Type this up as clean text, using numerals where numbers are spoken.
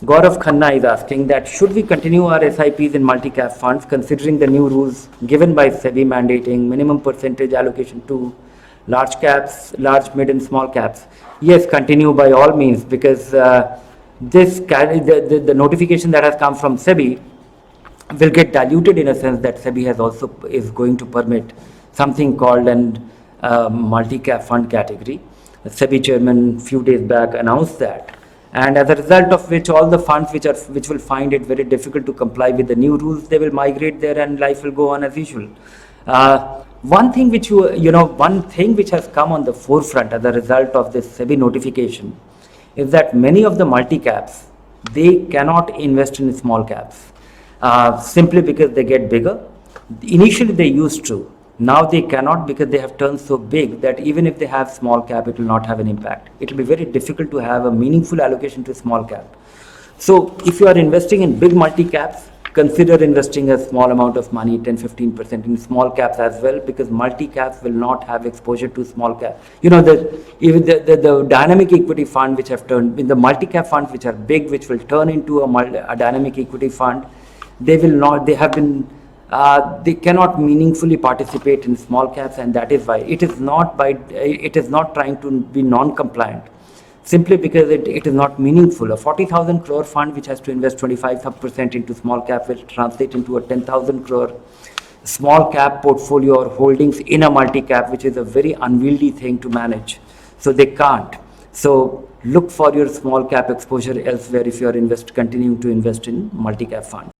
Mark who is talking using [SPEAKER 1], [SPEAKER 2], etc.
[SPEAKER 1] Gaurav Khanna is asking that should we continue our SIPs in multi-cap funds considering the new rules given by SEBI mandating minimum percentage allocation to large caps, large, mid and small caps? Yes, continue by all means, because the notification that has come from SEBI will get diluted in a sense that SEBI has also is going to permit something called an multi-cap fund category. The SEBI chairman few days back announced that, and as a result of which all the funds which will find it very difficult to comply with the new rules, they will migrate there and life will go on as usual. One thing which one thing which has come on the forefront as a result of this SEBI notification is that many of the multi-caps, they cannot invest in small caps. Simply because they get bigger. Initially they used to, now they cannot, because they have turned so big that even if they have small cap, it will not have an impact. It will be very difficult to have a meaningful allocation to small cap. So if you are investing in big multi caps, consider investing a small amount of money, 10-15% in small caps as well, because multi caps will not have exposure to small cap. Even the dynamic equity fund which have turned in the multi cap funds which are big, which will turn into a dynamic equity fund, they will not, they have been, they cannot meaningfully participate in small caps, and that is why it is not trying to be non-compliant, simply because it is not meaningful. A 40,000 crore fund which has to invest 25% into small cap will translate into a 10,000 crore small cap portfolio or holdings in a multi-cap, which is a very unwieldy thing to manage. So they can't. So look for your small cap exposure elsewhere if you are continuing to invest in multi-cap fund.